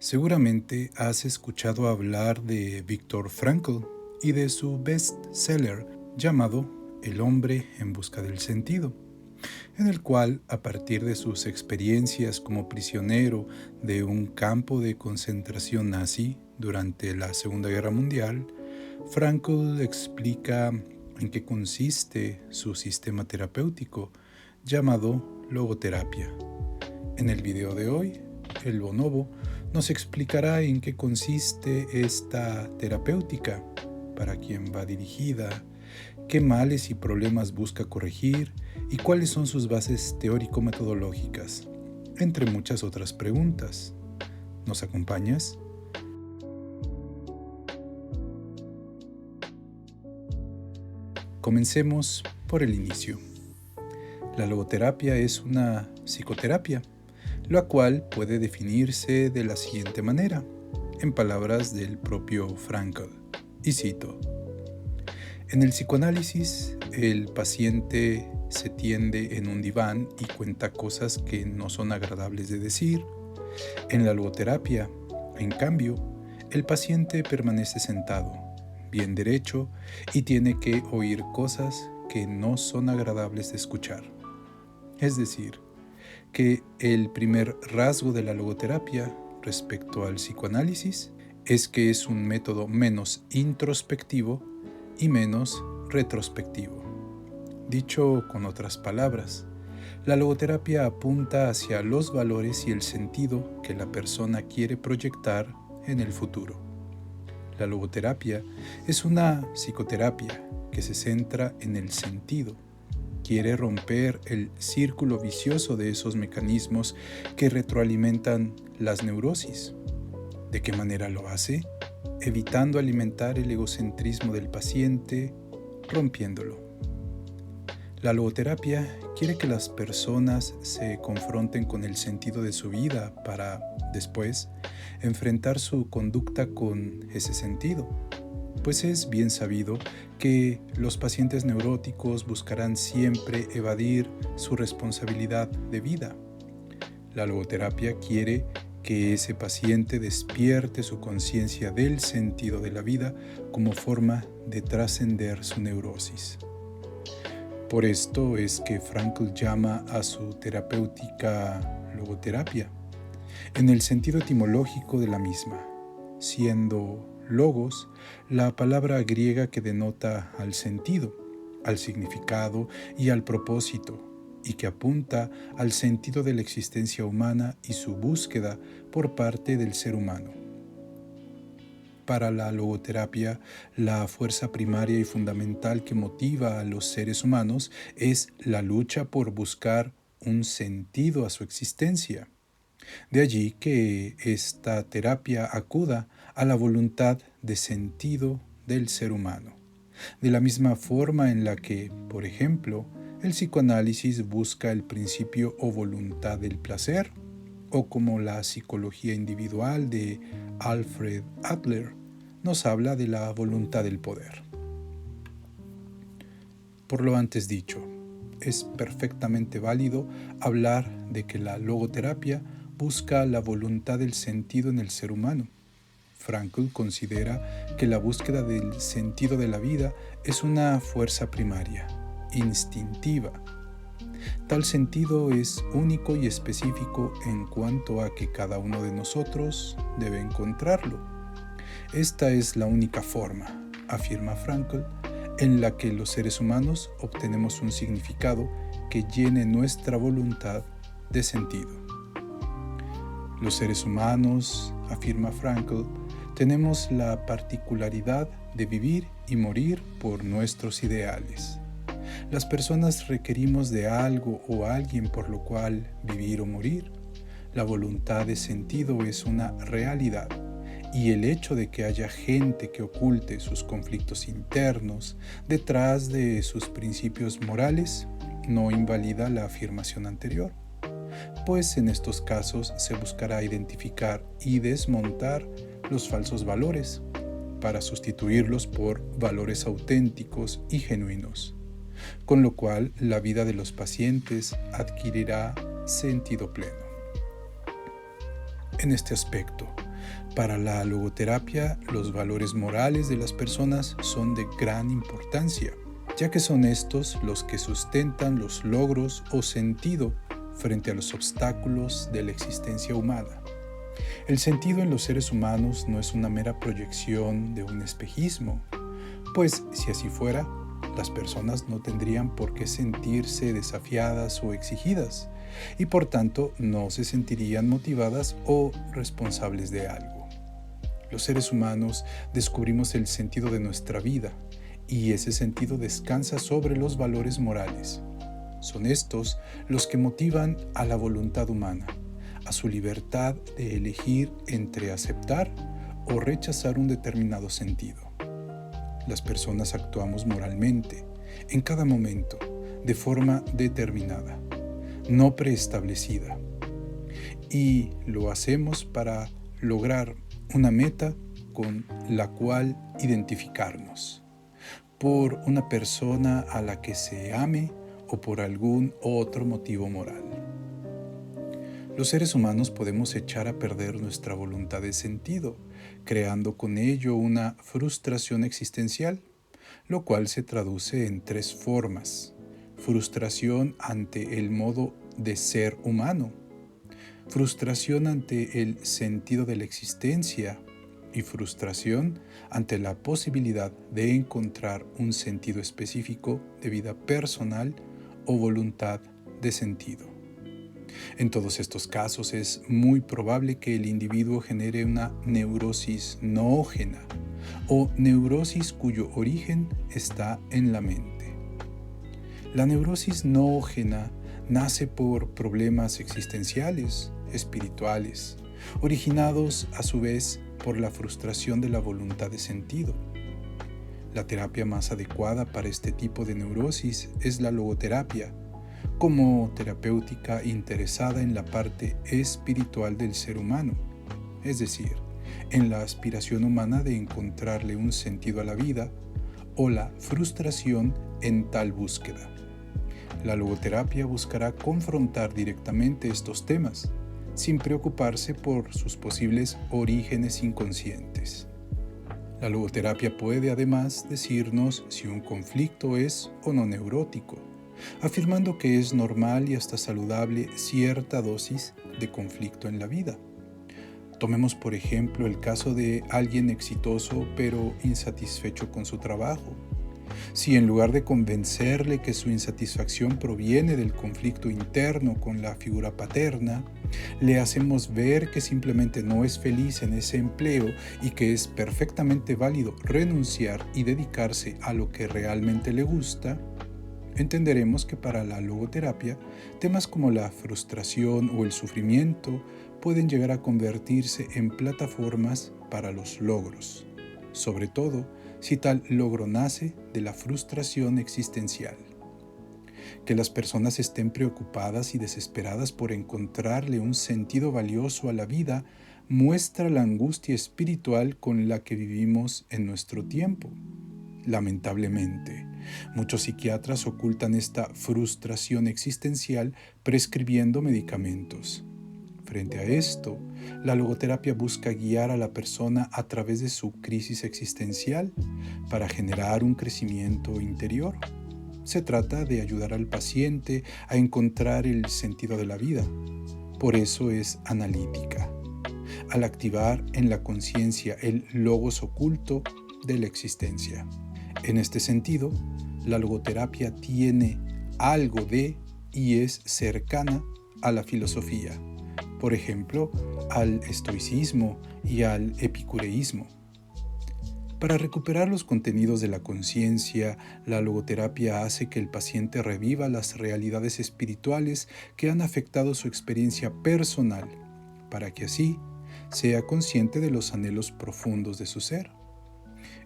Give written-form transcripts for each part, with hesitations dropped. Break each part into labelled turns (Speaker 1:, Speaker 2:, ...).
Speaker 1: Seguramente has escuchado hablar de Viktor Frankl y de su bestseller llamado El hombre en busca del sentido, en el cual, a partir de sus experiencias como prisionero de un campo de concentración nazi durante la Segunda Guerra Mundial, Frankl explica en qué consiste su sistema terapéutico llamado logoterapia. En el video de hoy, el bonobo nos explicará en qué consiste esta terapéutica, para quién va dirigida, qué males y problemas busca corregir y cuáles son sus bases teórico-metodológicas, entre muchas otras preguntas. ¿Nos acompañas? Comencemos por el inicio. La logoterapia es una psicoterapia, la cual puede definirse de la siguiente manera, en palabras del propio Frankl, y cito: en el psicoanálisis, el paciente se tiende en un diván y cuenta cosas que no son agradables de decir. En la logoterapia, en cambio, el paciente permanece sentado, bien derecho, y tiene que oír cosas que no son agradables de escuchar. Es decir, que el primer rasgo de la logoterapia respecto al psicoanálisis es que es un método menos introspectivo y menos retrospectivo. Dicho con otras palabras, la logoterapia apunta hacia los valores y el sentido que la persona quiere proyectar en el futuro. La logoterapia es una psicoterapia que se centra en el sentido. Quiere romper el círculo vicioso de esos mecanismos que retroalimentan las neurosis. ¿De qué manera lo hace? Evitando alimentar el egocentrismo del paciente, rompiéndolo. La logoterapia quiere que las personas se confronten con el sentido de su vida para, después, enfrentar su conducta con ese sentido. Pues es bien sabido que los pacientes neuróticos buscarán siempre evadir su responsabilidad de vida. La logoterapia quiere que ese paciente despierte su conciencia del sentido de la vida como forma de trascender su neurosis. Por esto es que Frankl llama a su terapéutica logoterapia, en el sentido etimológico de la misma, siendo logos la palabra griega que denota al sentido, al significado y al propósito, y que apunta al sentido de la existencia humana y su búsqueda por parte del ser humano. Para la logoterapia, la fuerza primaria y fundamental que motiva a los seres humanos es la lucha por buscar un sentido a su existencia. De allí que esta terapia acuda a la voluntad de sentido del ser humano. De la misma forma en la que, por ejemplo, el psicoanálisis busca el principio o voluntad del placer, o como la psicología individual de Alfred Adler nos habla de la voluntad del poder. Por lo antes dicho, es perfectamente válido hablar de que la logoterapia busca la voluntad del sentido en el ser humano. Frankl considera que la búsqueda del sentido de la vida es una fuerza primaria, instintiva. Tal sentido es único y específico en cuanto a que cada uno de nosotros debe encontrarlo. Esta es la única forma, afirma Frankl, en la que los seres humanos obtenemos un significado que llene nuestra voluntad de sentido. Los seres humanos, afirma Frankl, tenemos la particularidad de vivir y morir por nuestros ideales. Las personas requerimos de algo o alguien por lo cual vivir o morir. La voluntad de sentido es una realidad, y el hecho de que haya gente que oculte sus conflictos internos detrás de sus principios morales no invalida la afirmación anterior, pues en estos casos se buscará identificar y desmontar los falsos valores para sustituirlos por valores auténticos y genuinos, con lo cual la vida de los pacientes adquirirá sentido pleno. En este aspecto, Para la logoterapia, los valores morales de las personas son de gran importancia, ya que son estos los que sustentan los logros o sentido frente a los obstáculos de la existencia humana. El sentido en los seres humanos no es una mera proyección de un espejismo, pues si así fuera, las personas no tendrían por qué sentirse desafiadas o exigidas, y por tanto no se sentirían motivadas o responsables de algo. Los seres humanos descubrimos el sentido de nuestra vida, y ese sentido descansa sobre los valores morales. Son estos los que motivan a la voluntad humana, a su libertad de elegir entre aceptar o rechazar un determinado sentido. Las personas actuamos moralmente, en cada momento, de forma determinada, no preestablecida, y lo hacemos para lograr una meta con la cual identificarnos, por una persona a la que se ame o por algún otro motivo moral. Los seres humanos podemos echar a perder nuestra voluntad de sentido, creando con ello una frustración existencial, lo cual se traduce en tres formas: frustración ante el modo de ser humano, frustración ante el sentido de la existencia y frustración ante la posibilidad de encontrar un sentido específico de vida personal o voluntad de sentido. En todos estos casos es muy probable que el individuo genere una neurosis noógena o neurosis cuyo origen está en la mente. La neurosis noógena nace por problemas existenciales, espirituales, originados a su vez por la frustración de la voluntad de sentido. La terapia más adecuada para este tipo de neurosis es la logoterapia, como terapéutica interesada en la parte espiritual del ser humano, es decir, en la aspiración humana de encontrarle un sentido a la vida o la frustración en tal búsqueda. La logoterapia buscará confrontar directamente estos temas, sin preocuparse por sus posibles orígenes inconscientes. La logoterapia puede además decirnos si un conflicto es o no neurótico, afirmando que es normal y hasta saludable cierta dosis de conflicto en la vida. Tomemos por ejemplo el caso de alguien exitoso pero insatisfecho con su trabajo. Si en lugar de convencerle que su insatisfacción proviene del conflicto interno con la figura paterna, le hacemos ver que simplemente no es feliz en ese empleo y que es perfectamente válido renunciar y dedicarse a lo que realmente le gusta, entenderemos que para la logoterapia, temas como la frustración o el sufrimiento pueden llegar a convertirse en plataformas para los logros, sobre todo si tal logro nace de la frustración existencial. Que las personas estén preocupadas y desesperadas por encontrarle un sentido valioso a la vida muestra la angustia espiritual con la que vivimos en nuestro tiempo. Lamentablemente, muchos psiquiatras ocultan esta frustración existencial prescribiendo medicamentos. Frente a esto, la logoterapia busca guiar a la persona a través de su crisis existencial para generar un crecimiento interior. Se trata de ayudar al paciente a encontrar el sentido de la vida. Por eso es analítica, al activar en la conciencia el logos oculto de la existencia. En este sentido, la logoterapia tiene algo de y es cercana a la filosofía, por ejemplo, al estoicismo y al epicureísmo. Para recuperar los contenidos de la conciencia, la logoterapia hace que el paciente reviva las realidades espirituales que han afectado su experiencia personal, para que así sea consciente de los anhelos profundos de su ser.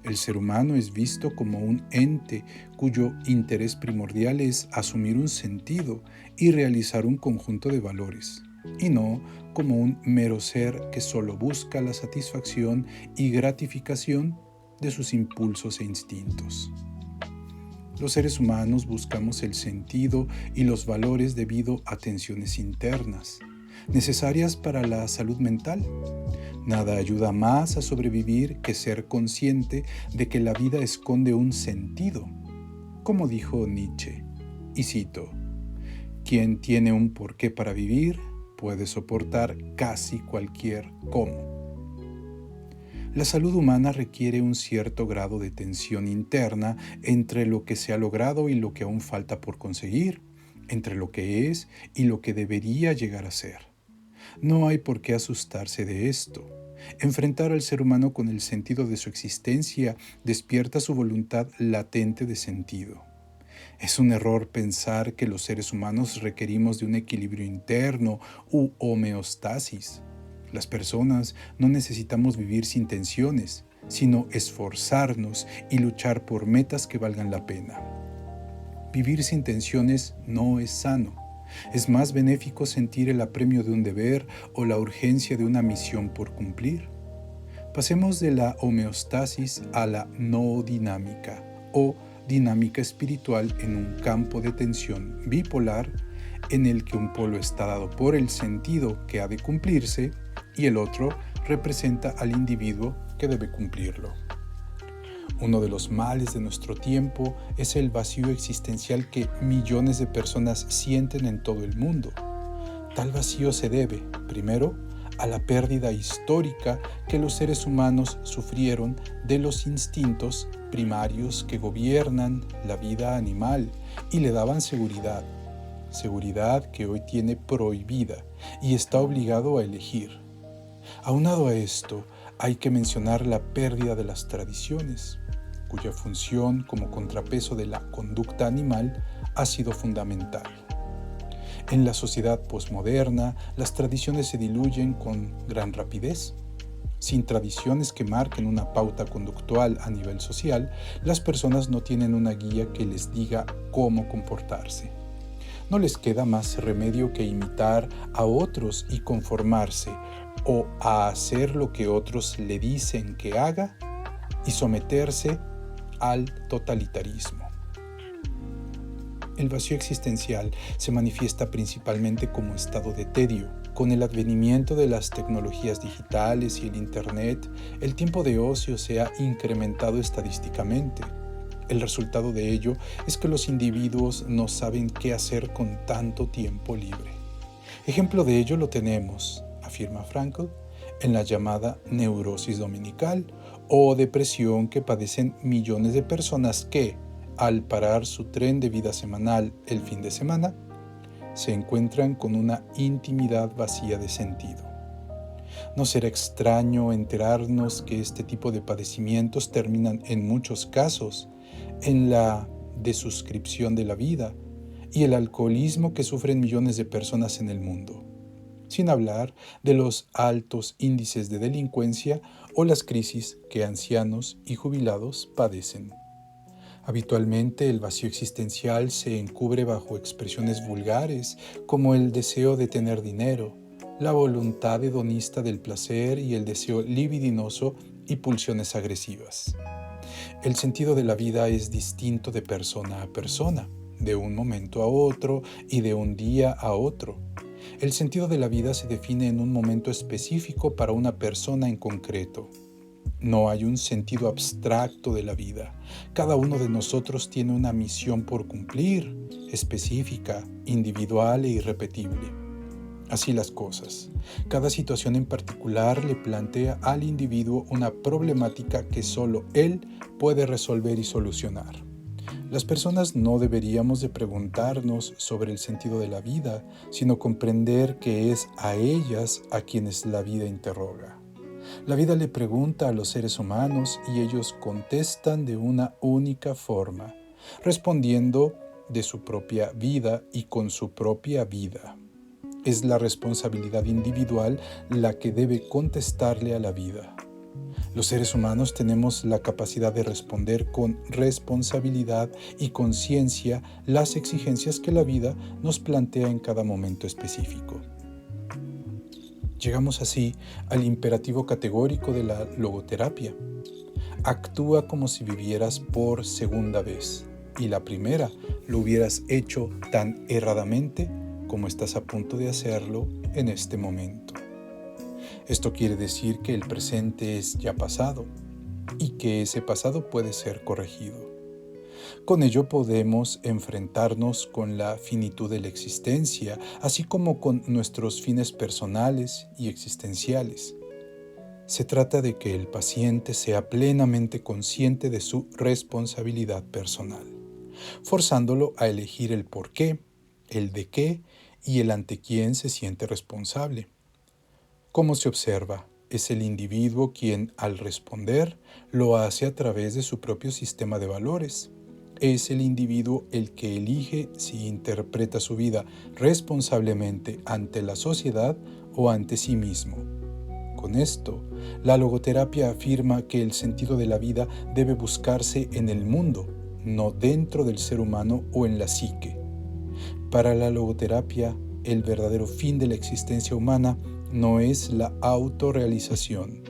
Speaker 1: El ser humano es visto como un ente cuyo interés primordial es asumir un sentido y realizar un conjunto de valores, y no como un mero ser que solo busca la satisfacción y gratificación de sus impulsos e instintos. Los seres humanos buscamos el sentido y los valores debido a tensiones internas, necesarias para la salud mental. Nada ayuda más a sobrevivir que ser consciente de que la vida esconde un sentido. Como dijo Nietzsche, y cito, quien tiene un porqué para vivir puede soportar casi cualquier cómo. La salud humana requiere un cierto grado de tensión interna entre lo que se ha logrado y lo que aún falta por conseguir, entre lo que es y lo que debería llegar a ser. No hay por qué asustarse de esto. Enfrentar al ser humano con el sentido de su existencia despierta su voluntad latente de sentido. Es un error pensar que los seres humanos requerimos de un equilibrio interno u homeostasis. Las personas no necesitamos vivir sin tensiones, sino esforzarnos y luchar por metas que valgan la pena. Vivir sin tensiones no es sano. Es más benéfico sentir el apremio de un deber o la urgencia de una misión por cumplir. Pasemos de la homeostasis a la no dinámica o dinámica espiritual en un campo de tensión bipolar en el que un polo está dado por el sentido que ha de cumplirse y el otro representa al individuo que debe cumplirlo. Uno de los males de nuestro tiempo es el vacío existencial que millones de personas sienten en todo el mundo. Tal vacío se debe, primero, a la pérdida histórica que los seres humanos sufrieron de los instintos primarios que gobiernan la vida animal y le daban seguridad que hoy tiene prohibida y está obligado a elegir. Aunado a esto, hay que mencionar la pérdida de las tradiciones, cuya función como contrapeso de la conducta animal ha sido fundamental. En la sociedad posmoderna, las tradiciones se diluyen con gran rapidez. Sin tradiciones que marquen una pauta conductual a nivel social, las personas no tienen una guía que les diga cómo comportarse. No les queda más remedio que imitar a otros y conformarse, o a hacer lo que otros le dicen que haga y someterse al totalitarismo. El vacío existencial se manifiesta principalmente como estado de tedio. Con el advenimiento de las tecnologías digitales y el Internet, el tiempo de ocio se ha incrementado estadísticamente. El resultado de ello es que los individuos no saben qué hacer con tanto tiempo libre. Ejemplo de ello lo tenemos, afirma Frankl, en la llamada neurosis dominical o depresión que padecen millones de personas que, al parar su tren de vida semanal el fin de semana, se encuentran con una intimidad vacía de sentido. No será extraño enterarnos que este tipo de padecimientos terminan en muchos casos en la desuscripción de la vida y el alcoholismo que sufren millones de personas en el mundo, sin hablar de los altos índices de delincuencia o las crisis que ancianos y jubilados padecen. Habitualmente el vacío existencial se encubre bajo expresiones vulgares como el deseo de tener dinero, la voluntad hedonista del placer y el deseo libidinoso y pulsiones agresivas. El sentido de la vida es distinto de persona a persona, de un momento a otro y de un día a otro. El sentido de la vida se define en un momento específico para una persona en concreto. No hay un sentido abstracto de la vida. Cada uno de nosotros tiene una misión por cumplir, específica, individual e irrepetible. Así las cosas. Cada situación en particular le plantea al individuo una problemática que solo él puede resolver y solucionar. Las personas no deberíamos de preguntarnos sobre el sentido de la vida, sino comprender que es a ellas a quienes la vida interroga. La vida le pregunta a los seres humanos y ellos contestan de una única forma, respondiendo de su propia vida y con su propia vida. Es la responsabilidad individual la que debe contestarle a la vida. Los seres humanos tenemos la capacidad de responder con responsabilidad y conciencia las exigencias que la vida nos plantea en cada momento específico. Llegamos así al imperativo categórico de la logoterapia. Actúa como si vivieras por segunda vez y la primera lo hubieras hecho tan erradamente como estás a punto de hacerlo en este momento. Esto quiere decir que el presente es ya pasado y que ese pasado puede ser corregido. Con ello podemos enfrentarnos con la finitud de la existencia, así como con nuestros fines personales y existenciales. Se trata de que el paciente sea plenamente consciente de su responsabilidad personal, forzándolo a elegir el por qué, el de qué y el ante quién se siente responsable. Como se observa, es el individuo quien, al responder, lo hace a través de su propio sistema de valores. Es el individuo el que elige si interpreta su vida responsablemente ante la sociedad o ante sí mismo. Con esto, la logoterapia afirma que el sentido de la vida debe buscarse en el mundo, no dentro del ser humano o en la psique. Para la logoterapia, el verdadero fin de la existencia humana no es la autorrealización,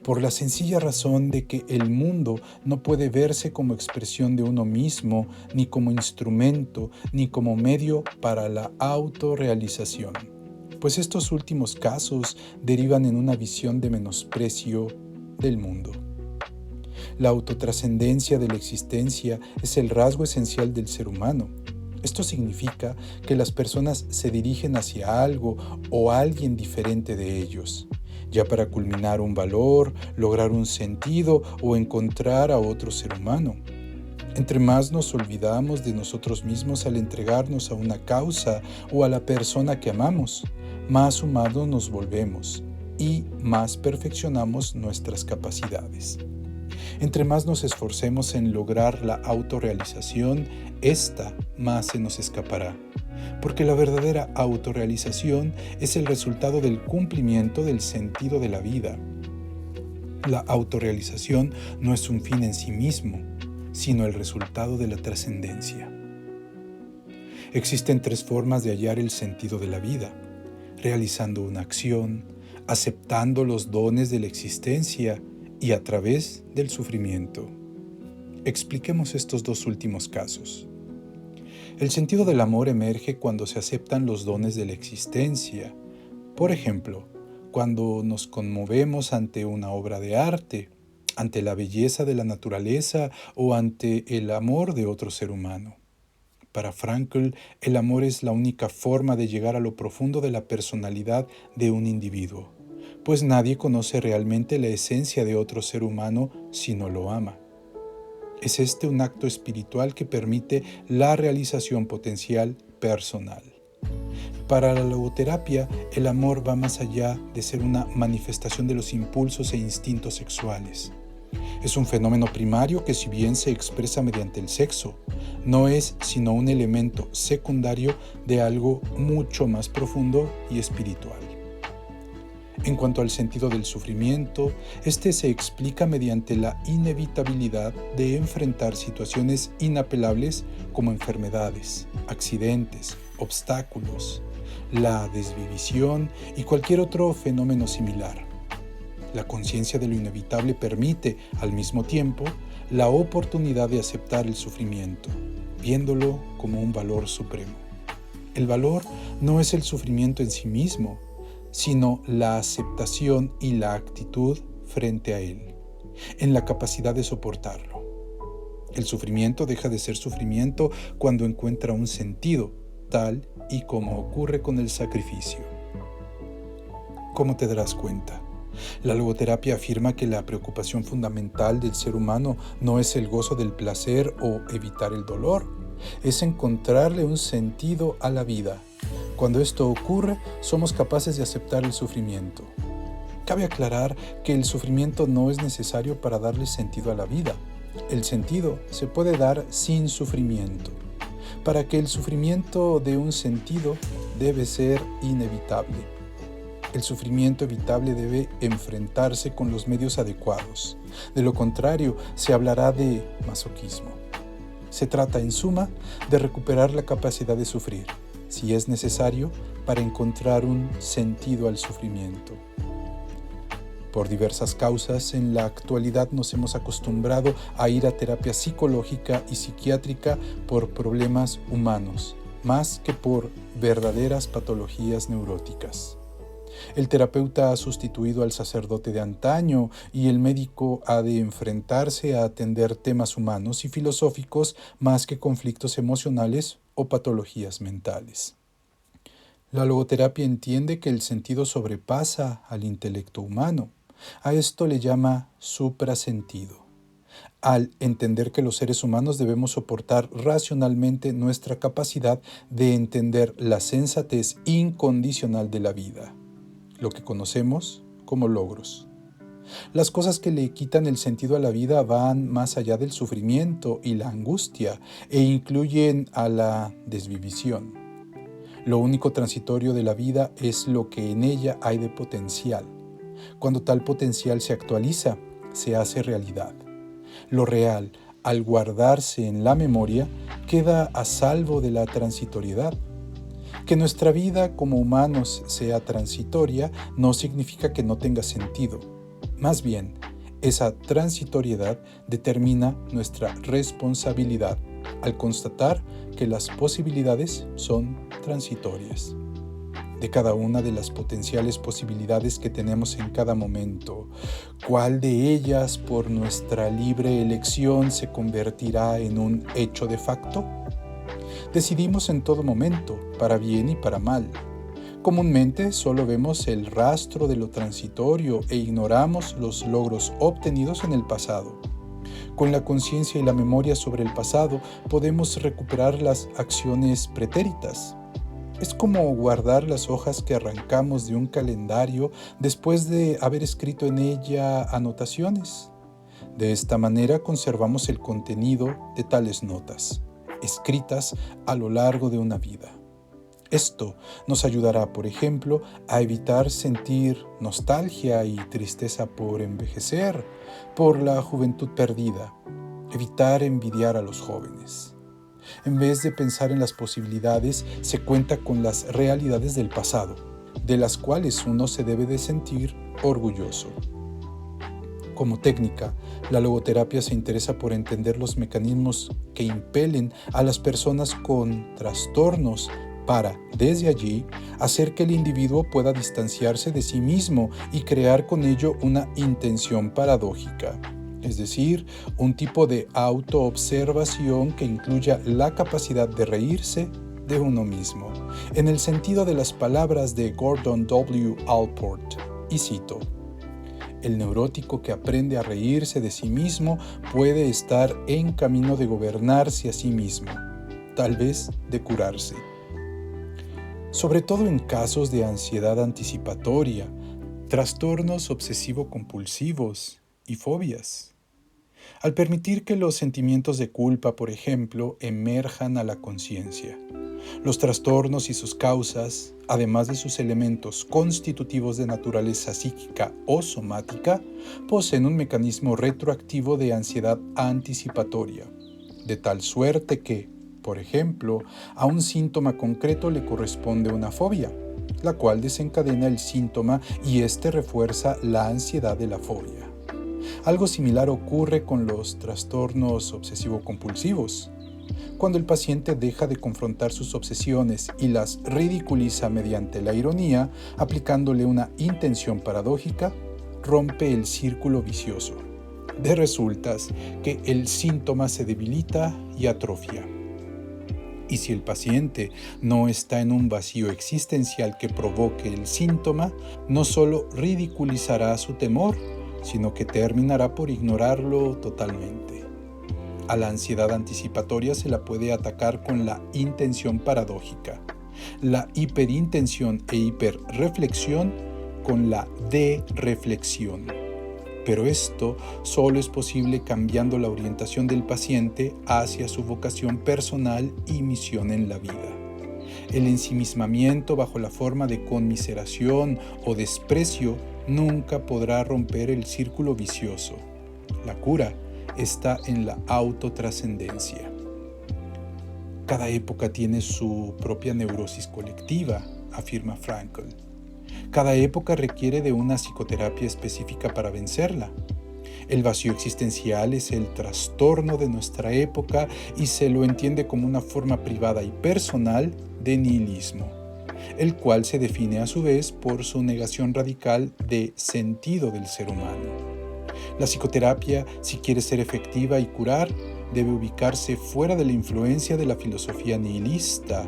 Speaker 1: por la sencilla razón de que el mundo no puede verse como expresión de uno mismo, ni como instrumento, ni como medio para la autorrealización, pues estos últimos casos derivan en una visión de menosprecio del mundo. La autotrascendencia de la existencia es el rasgo esencial del ser humano. Esto significa que las personas se dirigen hacia algo o alguien diferente de ellos, ya para culminar un valor, lograr un sentido o encontrar a otro ser humano. Entre más nos olvidamos de nosotros mismos al entregarnos a una causa o a la persona que amamos, más humanos nos volvemos y más perfeccionamos nuestras capacidades. Entre más nos esforcemos en lograr la autorrealización, esta más se nos escapará, porque la verdadera autorrealización es el resultado del cumplimiento del sentido de la vida. La autorrealización no es un fin en sí mismo, sino el resultado de la trascendencia. Existen 3 formas de hallar el sentido de la vida: realizando una acción, aceptando los dones de la existencia y a través del sufrimiento. Expliquemos estos 2 últimos casos. El sentido del amor emerge cuando se aceptan los dones de la existencia. Por ejemplo, cuando nos conmovemos ante una obra de arte, ante la belleza de la naturaleza o ante el amor de otro ser humano. Para Frankl, el amor es la única forma de llegar a lo profundo de la personalidad de un individuo, pues nadie conoce realmente la esencia de otro ser humano si no lo ama. Es este un acto espiritual que permite la realización potencial personal. Para la logoterapia, el amor va más allá de ser una manifestación de los impulsos e instintos sexuales. Es un fenómeno primario que, si bien se expresa mediante el sexo, no es sino un elemento secundario de algo mucho más profundo y espiritual. En cuanto al sentido del sufrimiento, este se explica mediante la inevitabilidad de enfrentar situaciones inapelables como enfermedades, accidentes, obstáculos, la desvivisión y cualquier otro fenómeno similar. La conciencia de lo inevitable permite, al mismo tiempo, la oportunidad de aceptar el sufrimiento, viéndolo como un valor supremo. El valor no es el sufrimiento en sí mismo, sino la aceptación y la actitud frente a él, en la capacidad de soportarlo. El sufrimiento deja de ser sufrimiento cuando encuentra un sentido, tal y como ocurre con el sacrificio. ¿Cómo te darás cuenta? La logoterapia afirma que la preocupación fundamental del ser humano no es el gozo del placer o evitar el dolor, es encontrarle un sentido a la vida. Cuando esto ocurre, somos capaces de aceptar el sufrimiento. Cabe aclarar que el sufrimiento no es necesario para darle sentido a la vida. El sentido se puede dar sin sufrimiento. Para que el sufrimiento dé un sentido, debe ser inevitable. El sufrimiento evitable debe enfrentarse con los medios adecuados. De lo contrario, se hablará de masoquismo. Se trata, en suma, de recuperar la capacidad de sufrir, si es necesario, para encontrar un sentido al sufrimiento. Por diversas causas, en la actualidad nos hemos acostumbrado a ir a terapia psicológica y psiquiátrica por problemas humanos, más que por verdaderas patologías neuróticas. El terapeuta ha sustituido al sacerdote de antaño y el médico ha de enfrentarse a atender temas humanos y filosóficos más que conflictos emocionales o patologías mentales. La logoterapia entiende que el sentido sobrepasa al intelecto humano. A esto le llama suprasentido. Al entender que los seres humanos debemos soportar racionalmente nuestra capacidad de entender la sensatez incondicional de la vida, lo que conocemos como logros. Las cosas que le quitan el sentido a la vida van más allá del sufrimiento y la angustia e incluyen a la desvivisión. Lo único transitorio de la vida es lo que en ella hay de potencial. Cuando tal potencial se actualiza, se hace realidad. Lo real, al guardarse en la memoria, queda a salvo de la transitoriedad. Que nuestra vida como humanos sea transitoria no significa que no tenga sentido. Más bien, esa transitoriedad determina nuestra responsabilidad al constatar que las posibilidades son transitorias. De cada una de las potenciales posibilidades que tenemos en cada momento, ¿cuál de ellas por nuestra libre elección se convertirá en un hecho de facto? Decidimos en todo momento, para bien y para mal. Comúnmente solo vemos el rastro de lo transitorio e ignoramos los logros obtenidos en el pasado. Con la conciencia y la memoria sobre el pasado podemos recuperar las acciones pretéritas. Es como guardar las hojas que arrancamos de un calendario después de haber escrito en ella anotaciones. De esta manera conservamos el contenido de tales notas, escritas a lo largo de una vida. Esto nos ayudará, por ejemplo, a evitar sentir nostalgia y tristeza por envejecer, por la juventud perdida, evitar envidiar a los jóvenes. En vez de pensar en las posibilidades, se cuenta con las realidades del pasado, de las cuales uno se debe de sentir orgulloso. Como técnica, la logoterapia se interesa por entender los mecanismos que impelen a las personas con trastornos para, desde allí, hacer que el individuo pueda distanciarse de sí mismo y crear con ello una intención paradójica, es decir, un tipo de autoobservación que incluya la capacidad de reírse de uno mismo, en el sentido de las palabras de Gordon W. Allport, y cito: el neurótico que aprende a reírse de sí mismo puede estar en camino de gobernarse a sí mismo, tal vez de curarse. Sobre todo en casos de ansiedad anticipatoria, trastornos obsesivo-compulsivos y fobias. Al permitir que los sentimientos de culpa, por ejemplo, emerjan a la conciencia, los trastornos y sus causas, además de sus elementos constitutivos de naturaleza psíquica o somática, poseen un mecanismo retroactivo de ansiedad anticipatoria, de tal suerte que, por ejemplo, a un síntoma concreto le corresponde una fobia, la cual desencadena el síntoma y éste refuerza la ansiedad de la fobia. Algo similar ocurre con los trastornos obsesivo-compulsivos. Cuando el paciente deja de confrontar sus obsesiones y las ridiculiza mediante la ironía, aplicándole una intención paradójica, rompe el círculo vicioso. De resultas que el síntoma se debilita y atrofia. Y si el paciente no está en un vacío existencial que provoque el síntoma, no solo ridiculizará su temor, sino que terminará por ignorarlo totalmente. A la ansiedad anticipatoria se la puede atacar con la intención paradójica, la hiperintención e hiperreflexión con la dereflexión. Pero esto solo es posible cambiando la orientación del paciente hacia su vocación personal y misión en la vida. El ensimismamiento bajo la forma de conmiseración o desprecio nunca podrá romper el círculo vicioso. La cura está en la autotrascendencia. Cada época tiene su propia neurosis colectiva, afirma Frankl. Cada época requiere de una psicoterapia específica para vencerla. El vacío existencial es el trastorno de nuestra época y se lo entiende como una forma privada y personal de nihilismo. el cual se define a su vez por su negación radical de sentido del ser humano. La psicoterapia, si quiere ser efectiva y curar, debe ubicarse fuera de la influencia de la filosofía nihilista,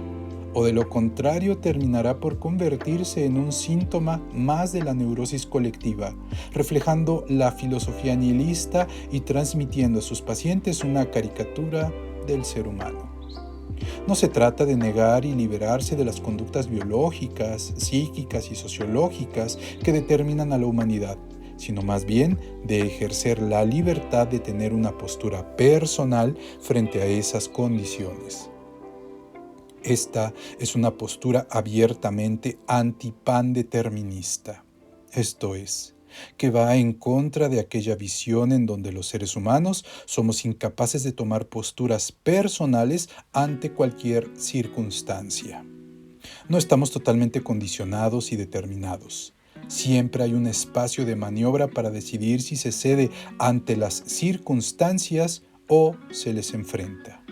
Speaker 1: o de lo contrario terminará por convertirse en un síntoma más de la neurosis colectiva, reflejando la filosofía nihilista y transmitiendo a sus pacientes una caricatura del ser humano. No se trata de negar y liberarse de las conductas biológicas, psíquicas y sociológicas que determinan a la humanidad, sino más bien de ejercer la libertad de tener una postura personal frente a esas condiciones. Esta es una postura abiertamente antipandeterminista, esto es, que va en contra de aquella visión en donde los seres humanos somos incapaces de tomar posturas personales ante cualquier circunstancia. No estamos totalmente condicionados y determinados. Siempre hay un espacio de maniobra para decidir si se cede ante las circunstancias o se les enfrenta.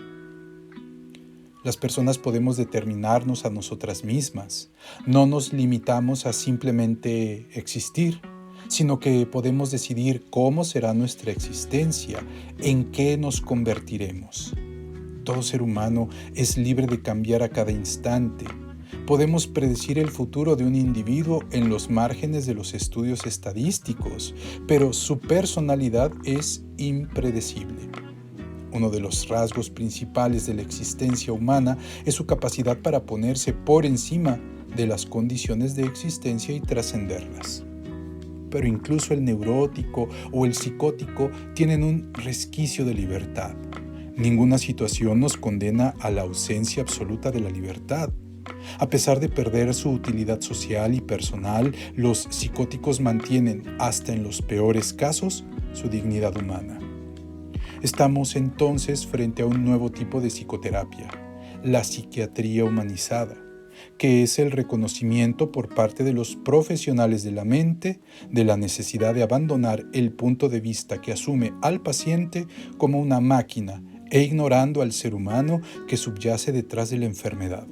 Speaker 1: Las personas podemos determinarnos a nosotras mismas. No nos limitamos a simplemente existir, sino que podemos decidir cómo será nuestra existencia, en qué nos convertiremos. Todo ser humano es libre de cambiar a cada instante. Podemos predecir el futuro de un individuo en los márgenes de los estudios estadísticos, pero su personalidad es impredecible. Uno de los rasgos principales de la existencia humana es su capacidad para ponerse por encima de las condiciones de existencia y trascenderlas. Pero incluso el neurótico o el psicótico tienen un resquicio de libertad. Ninguna situación nos condena a la ausencia absoluta de la libertad. A pesar de perder su utilidad social y personal, los psicóticos mantienen, hasta en los peores casos, su dignidad humana. Estamos entonces frente a un nuevo tipo de psicoterapia, la psiquiatría humanizada, que es el reconocimiento por parte de los profesionales de la mente de la necesidad de abandonar el punto de vista que asume al paciente como una máquina e ignorando al ser humano que subyace detrás de la enfermedad.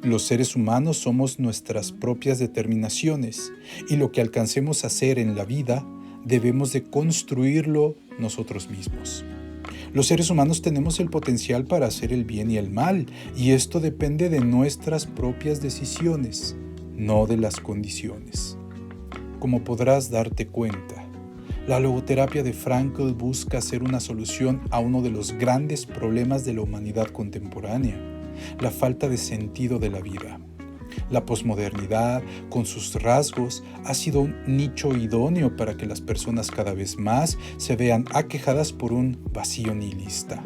Speaker 1: Los seres humanos somos nuestras propias determinaciones y lo que alcancemos a hacer en la vida debemos de construirlo nosotros mismos. Los seres humanos tenemos el potencial para hacer el bien y el mal, y esto depende de nuestras propias decisiones, no de las condiciones. Como podrás darte cuenta, la logoterapia de Frankl busca ser una solución a uno de los grandes problemas de la humanidad contemporánea, la falta de sentido de la vida. La posmodernidad, con sus rasgos, ha sido un nicho idóneo para que las personas cada vez más se vean aquejadas por un vacío nihilista,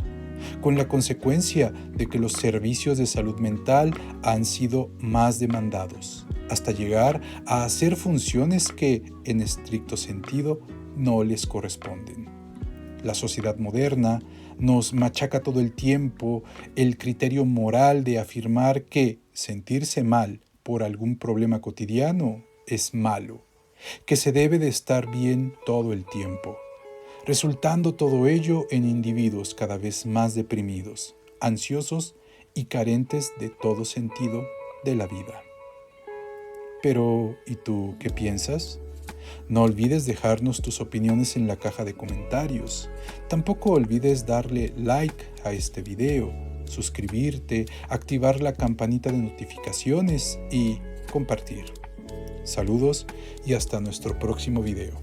Speaker 1: con la consecuencia de que los servicios de salud mental han sido más demandados, hasta llegar a hacer funciones que, en estricto sentido, no les corresponden. La sociedad moderna nos machaca todo el tiempo el criterio moral de afirmar que sentirse mal por algún problema cotidiano es malo, que se debe de estar bien todo el tiempo, resultando todo ello en individuos cada vez más deprimidos, ansiosos y carentes de todo sentido de la vida. Pero, ¿y tú qué piensas? No olvides dejarnos tus opiniones en la caja de comentarios. Tampoco olvides darle like a este video, suscribirte, activar la campanita de notificaciones y compartir. Saludos y hasta nuestro próximo video.